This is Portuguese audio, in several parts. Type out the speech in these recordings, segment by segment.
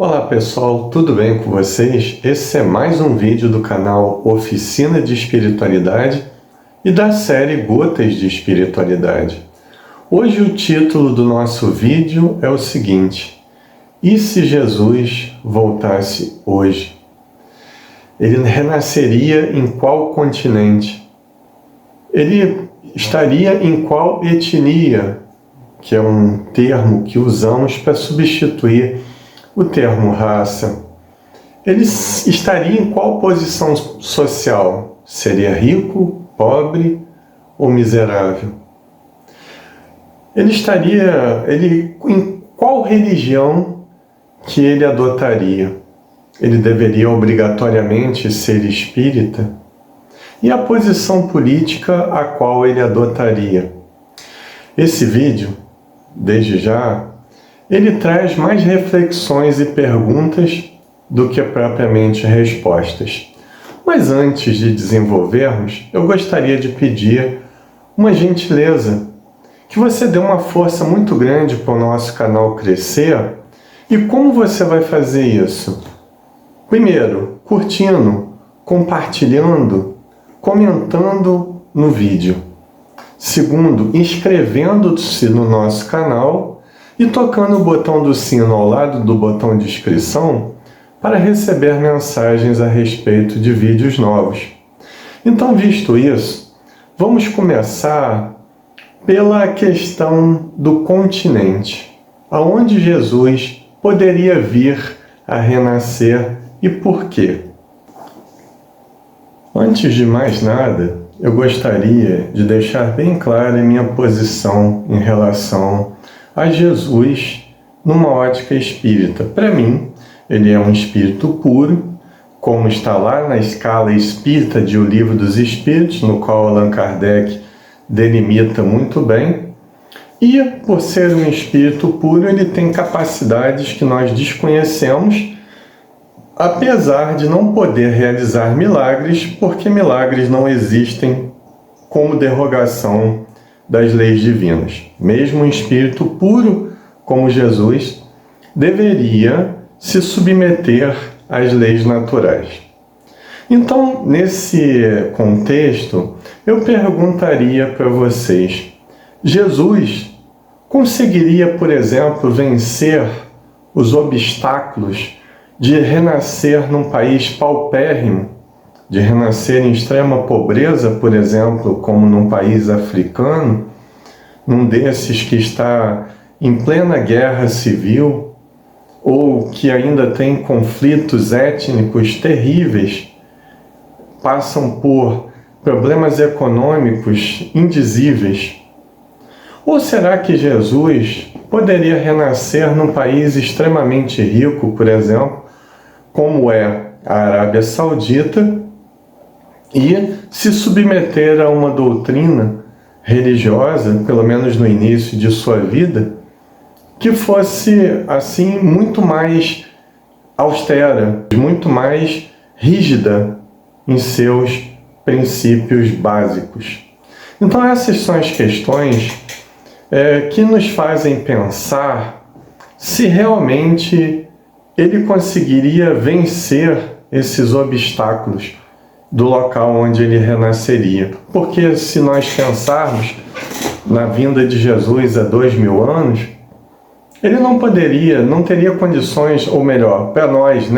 Olá pessoal, tudo bem com vocês? Esse é mais um vídeo do canal Oficina de Espiritualidade e da série Gotas de Espiritualidade. Hoje o título do nosso vídeo é o seguinte: e se Jesus voltasse hoje? Ele renasceria em qual continente? Ele estaria em qual etnia? Que é um termo que usamos para substituir o termo raça. Ele estaria em qual posição social? Seria rico, pobre ou miserável? Ele em qual religião que ele adotaria? Ele deveria obrigatoriamente ser espírita? E a posição política a qual ele adotaria? Esse vídeo, desde já, ele traz mais reflexões e perguntas do que propriamente respostas. Mas antes de desenvolvermos, eu gostaria de pedir uma gentileza, que você dê uma força muito grande para o nosso canal crescer. E como você vai fazer isso? Primeiro, curtindo, compartilhando, comentando no vídeo. Segundo, inscrevendo-se no nosso canal e tocando o botão do sino ao lado do botão de inscrição para receber mensagens a respeito de vídeos novos. Então, visto isso, vamos começar pela questão do continente. Aonde Jesus poderia vir a renascer e por quê? Antes de mais nada, eu gostaria de deixar bem clara a minha posição em relação a Jesus numa ótica espírita. Para mim, ele é um espírito puro, como está lá na escala espírita de O Livro dos Espíritos, no qual Allan Kardec delimita muito bem. E, por ser um espírito puro, ele tem capacidades que nós desconhecemos, apesar de não poder realizar milagres, porque milagres não existem como derrogação das leis divinas. Mesmo um espírito puro como Jesus deveria se submeter às leis naturais. Então, nesse contexto, eu perguntaria para vocês: Jesus conseguiria, por exemplo, vencer os obstáculos de renascer num país paupérrimo, de renascer em extrema pobreza, por exemplo, como num país africano, num desses que está em plena guerra civil, ou que ainda tem conflitos étnicos terríveis, passam por problemas econômicos indizíveis? Ou será que Jesus poderia renascer num país extremamente rico, por exemplo, como é a Arábia Saudita, e se submeter a uma doutrina religiosa, pelo menos no início de sua vida, que fosse, assim, muito mais austera, muito mais rígida em seus princípios básicos? Então essas são as questões que nos fazem pensar se realmente ele conseguiria vencer esses obstáculos do local onde ele renasceria. Porque se nós pensarmos na vinda de Jesus há 2000 anos, ele não teria condições, ou melhor, para nós,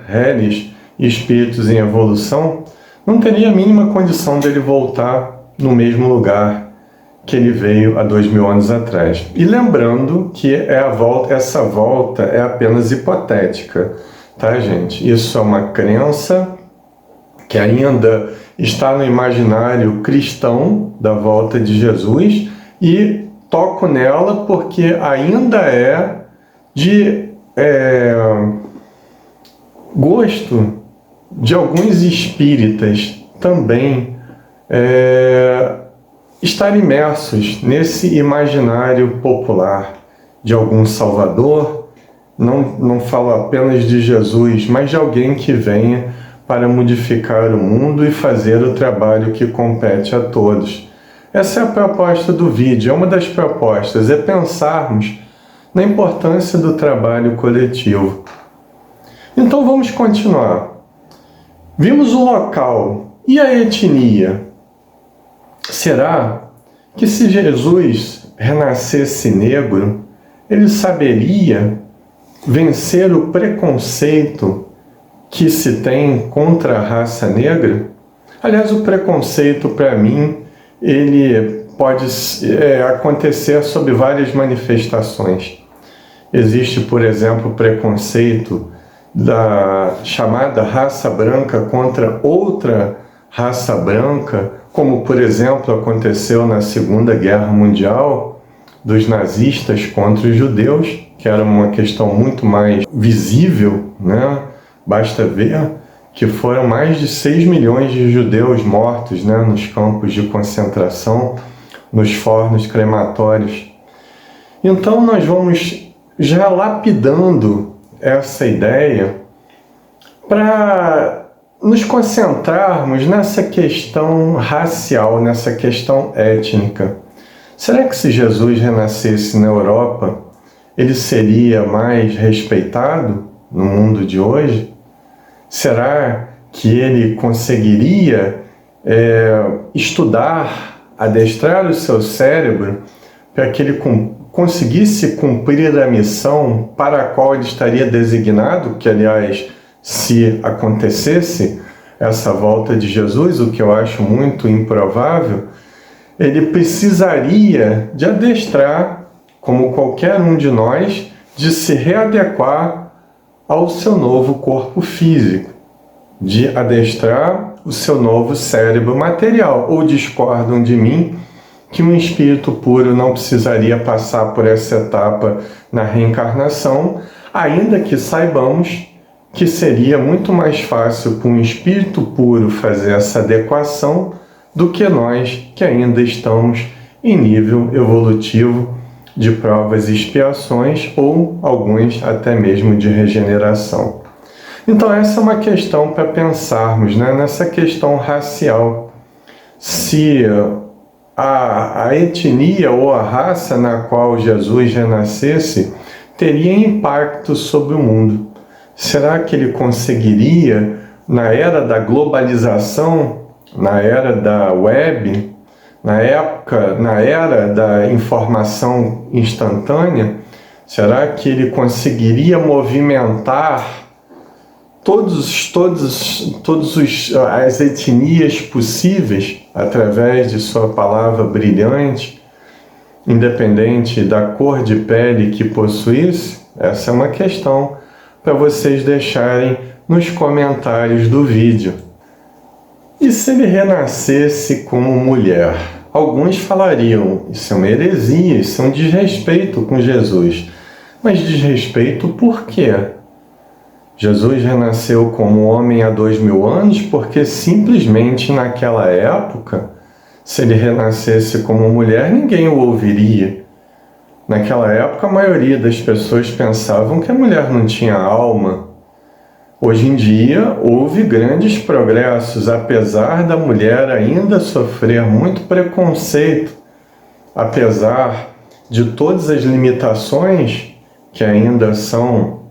réis e espíritos em evolução, não teria a mínima condição dele voltar no mesmo lugar que ele veio há 2000 anos atrás. E lembrando que essa volta é apenas hipotética, tá, gente? Isso é uma crença que ainda está no imaginário cristão da volta de Jesus, e toco nela porque ainda é de gosto de alguns espíritas também estar imersos nesse imaginário popular de algum salvador. Não falo apenas de Jesus, mas de alguém que venha para modificar o mundo e fazer o trabalho que compete a todos. Essa é a proposta do vídeo, é uma das propostas, é pensarmos na importância do trabalho coletivo. Então vamos continuar. Vimos o local e a etnia. Será que se Jesus renascesse negro, ele saberia vencer o preconceito que se tem contra a raça negra? Aliás, o preconceito, para mim, ele pode acontecer sob várias manifestações. Existe, por exemplo, o preconceito da chamada raça branca contra outra raça branca, como, por exemplo, aconteceu na Segunda Guerra Mundial, dos nazistas contra os judeus, que era uma questão muito mais visível, né? Basta ver que foram mais de 6 milhões de judeus mortos, né, nos campos de concentração, nos fornos crematórios. Então nós vamos já lapidando essa ideia para nos concentrarmos nessa questão racial, nessa questão étnica. Será que se Jesus renascesse na Europa, ele seria mais respeitado no mundo de hoje? Será que ele conseguiria estudar, adestrar o seu cérebro para que ele conseguisse cumprir a missão para a qual ele estaria designado, que, aliás, se acontecesse essa volta de Jesus, o que eu acho muito improvável, ele precisaria de adestrar, como qualquer um de nós, de se readequar ao seu novo corpo físico, de adestrar o seu novo cérebro material. Ou discordam de mim que um espírito puro não precisaria passar por essa etapa na reencarnação, ainda que saibamos que seria muito mais fácil para um espírito puro fazer essa adequação do que nós que ainda estamos em nível evolutivo de provas e expiações, ou alguns até mesmo de regeneração. Então essa é uma questão para pensarmos, né, nessa questão racial. Se a etnia ou a raça na qual Jesus renascesse teria impacto sobre o mundo. Será que ele conseguiria, na era da globalização, na era da web, na era da informação instantânea, será que ele conseguiria movimentar todas as etnias possíveis através de sua palavra brilhante, independente da cor de pele que possuísse? Essa é uma questão para vocês deixarem nos comentários do vídeo. E se ele renascesse como mulher? Alguns falariam, isso é uma heresia, isso é um desrespeito com Jesus. Mas desrespeito por quê? Jesus renasceu como homem há 2000 anos porque simplesmente naquela época, se ele renascesse como mulher, ninguém o ouviria. Naquela época, a maioria das pessoas pensavam que a mulher não tinha alma. Hoje em dia, houve grandes progressos, apesar da mulher ainda sofrer muito preconceito, apesar de todas as limitações que ainda são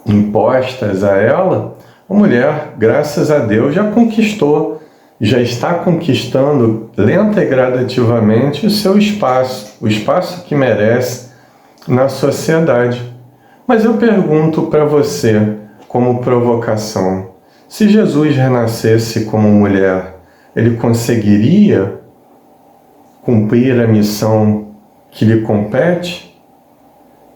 impostas a ela, a mulher, graças a Deus, já conquistou, já está conquistando lenta e gradativamente o seu espaço, o espaço que merece na sociedade. Mas eu pergunto para você, como provocação, se Jesus renascesse como mulher, ele conseguiria cumprir a missão que lhe compete?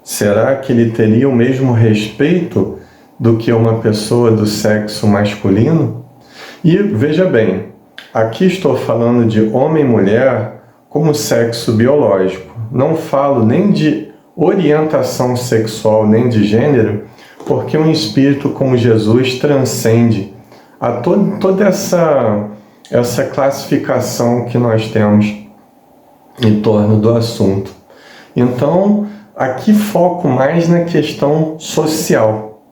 Será que ele teria o mesmo respeito do que uma pessoa do sexo masculino? E veja bem, aqui estou falando de homem e mulher como sexo biológico. Não falo nem de orientação sexual, nem de gênero, porque um espírito como Jesus transcende a toda essa classificação que nós temos em torno do assunto. Então, aqui foco mais na questão social.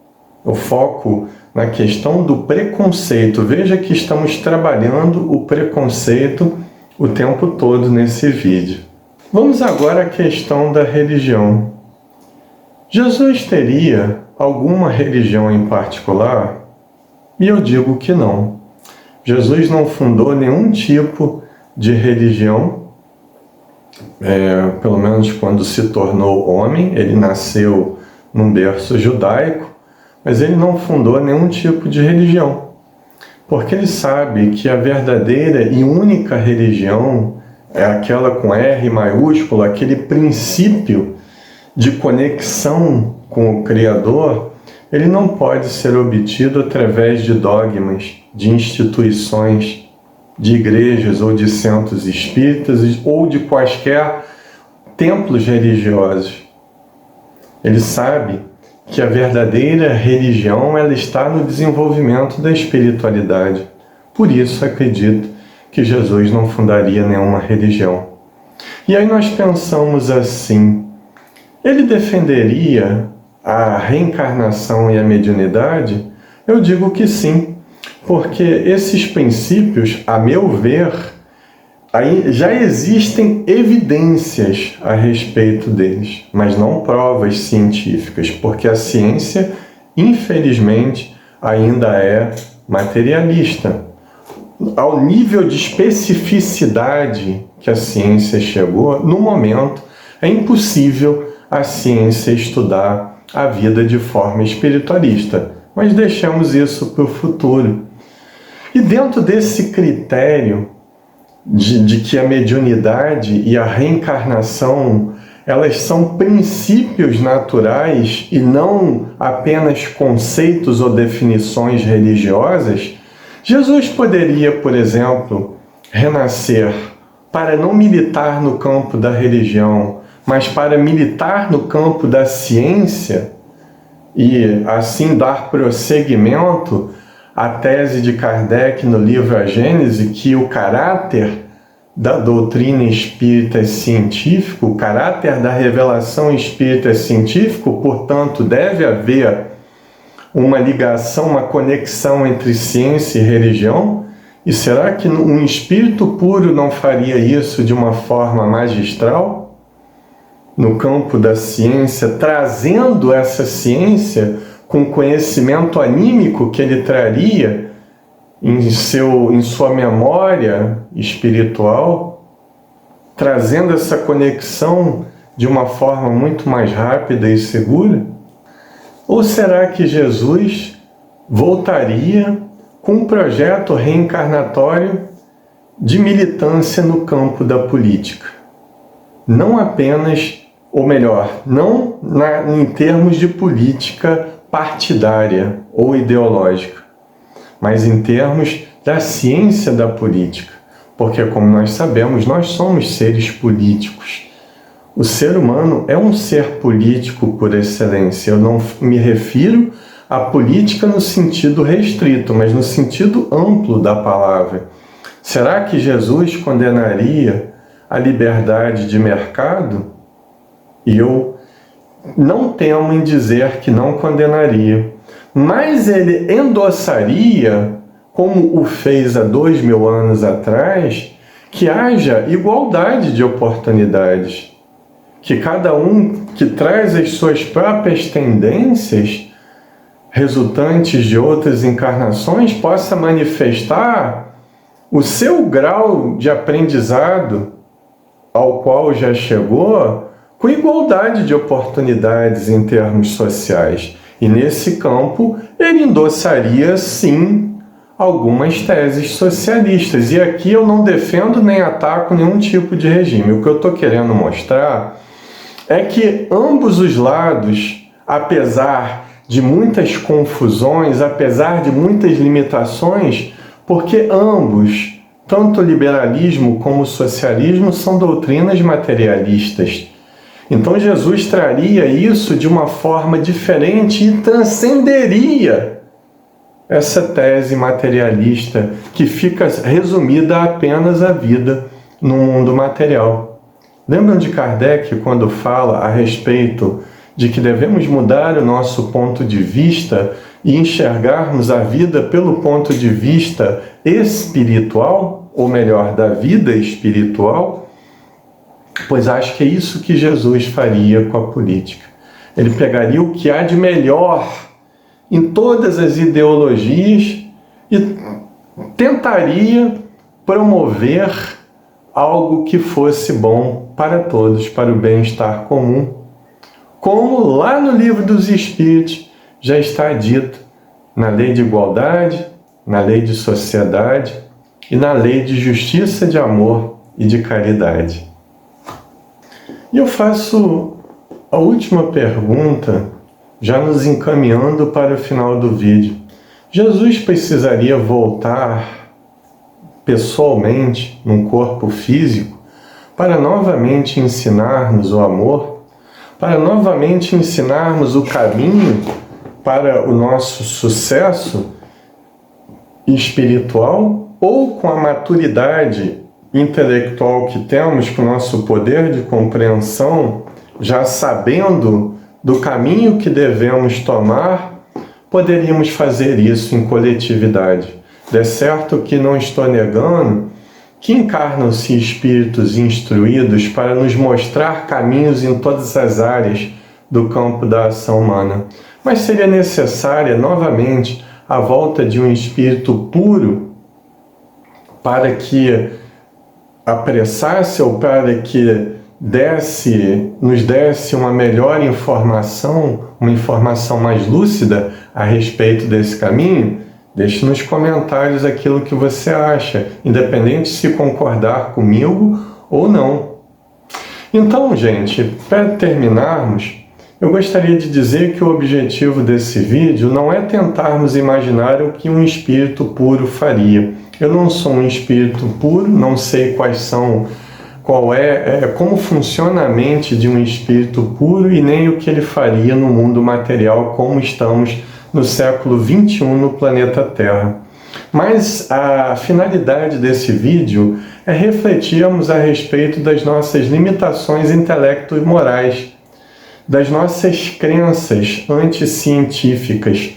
Eu foco na questão do preconceito. Veja que estamos trabalhando o preconceito o tempo todo nesse vídeo. Vamos agora à questão da religião. Jesus teria alguma religião em particular? E eu digo que não. Jesus não fundou nenhum tipo de religião, pelo menos quando se tornou homem. Ele nasceu num berço judaico, mas ele não fundou nenhum tipo de religião, porque ele sabe que a verdadeira e única religião é aquela com R maiúsculo, aquele princípio de conexão com o Criador. Ele não pode ser obtido através de dogmas, de instituições, de igrejas ou de centros espíritas ou de quaisquer templos religiosos. Ele sabe que a verdadeira religião ela está no desenvolvimento da espiritualidade. Por isso acredito que Jesus não fundaria nenhuma religião. E aí nós pensamos assim: ele defenderia a reencarnação e a mediunidade? Eu digo que sim, porque esses princípios, a meu ver, já existem evidências a respeito deles, mas não provas científicas, porque a ciência, infelizmente, ainda é materialista. Ao nível de especificidade que a ciência chegou, no momento, é impossível a ciência estudar a vida de forma espiritualista, mas deixamos isso para o futuro. E dentro desse critério de que a mediunidade e a reencarnação elas são princípios naturais e não apenas conceitos ou definições religiosas, Jesus poderia, por exemplo, renascer para não militar no campo da religião, mas para militar no campo da ciência e assim dar prosseguimento à tese de Kardec no livro A Gênese, que o caráter da doutrina espírita é científico, o caráter da revelação espírita é científico, portanto deve haver uma ligação, uma conexão entre ciência e religião. E será que um espírito puro não faria isso de uma forma magistral? No campo da ciência, trazendo essa ciência com o conhecimento anímico que ele traria em sua memória espiritual, trazendo essa conexão de uma forma muito mais rápida e segura? Ou será que Jesus voltaria com um projeto reencarnatório de militância no campo da política? Não apenas, ou melhor, não em termos de política partidária ou ideológica, mas em termos da ciência da política. Porque, como nós sabemos, nós somos seres políticos. O ser humano é um ser político por excelência. Eu não me refiro à política no sentido restrito, mas no sentido amplo da palavra. Será que Jesus condenaria a liberdade de mercado? E eu não temo em dizer que não condenaria, mas ele endossaria, como o fez há 2000 anos atrás, que haja igualdade de oportunidades, que cada um que traz as suas próprias tendências resultantes de outras encarnações possa manifestar o seu grau de aprendizado ao qual já chegou com igualdade de oportunidades em termos sociais. E nesse campo ele endossaria sim algumas teses socialistas. E aqui eu não defendo nem ataco nenhum tipo de regime. O que eu estou querendo mostrar é que ambos os lados, apesar de muitas confusões, apesar de muitas limitações, porque ambos, tanto o liberalismo como o socialismo, são doutrinas materialistas. Então Jesus traria isso de uma forma diferente e transcenderia essa tese materialista que fica resumida apenas à vida no mundo material. Lembram de Kardec quando fala a respeito de que devemos mudar o nosso ponto de vista e enxergarmos a vida pelo ponto de vista espiritual, ou melhor, da vida espiritual? Pois acho que é isso que Jesus faria com a política. Ele pegaria o que há de melhor em todas as ideologias e tentaria promover algo que fosse bom para todos, para o bem-estar comum. Como lá no Livro dos Espíritos já está dito, na lei de igualdade, na lei de sociedade e na lei de justiça, de amor e de caridade. E eu faço a última pergunta, já nos encaminhando para o final do vídeo. Jesus precisaria voltar pessoalmente num corpo físico para novamente ensinar-nos o amor, para novamente ensinarmos o caminho para o nosso sucesso espiritual, ou com a maturidade intelectual que temos, com o nosso poder de compreensão, já sabendo do caminho que devemos tomar, poderíamos fazer isso em coletividade. De certo que não estou negando que encarnam-se espíritos instruídos para nos mostrar caminhos em todas as áreas do campo da ação humana. Mas seria necessária, novamente, a volta de um espírito puro para que apressasse ou para que nos desse uma melhor informação, uma informação mais lúcida a respeito desse caminho. Deixe nos comentários aquilo que você acha, independente se concordar comigo ou não. Então, gente, para terminarmos, eu gostaria de dizer que o objetivo desse vídeo não é tentarmos imaginar o que um espírito puro faria. Eu não sou um espírito puro, não sei como funciona a mente de um espírito puro e nem o que ele faria no mundo material como estamos no século XXI no planeta Terra. Mas a finalidade desse vídeo é refletirmos a respeito das nossas limitações intelecto-morais, das nossas crenças anticientíficas,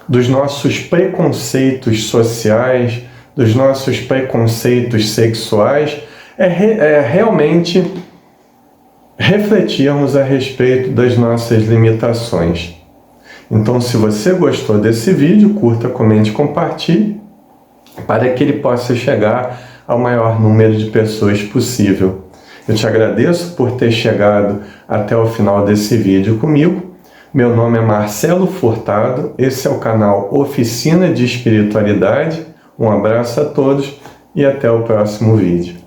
dos nossos preconceitos sociais, dos nossos preconceitos sexuais, realmente refletirmos a respeito das nossas limitações. Então, se você gostou desse vídeo, curta, comente e compartilhe para que ele possa chegar ao maior número de pessoas possível. Eu te agradeço por ter chegado até o final desse vídeo comigo. Meu nome é Marcelo Furtado, esse é o canal Oficina de Espiritualidade. Um abraço a todos e até o próximo vídeo.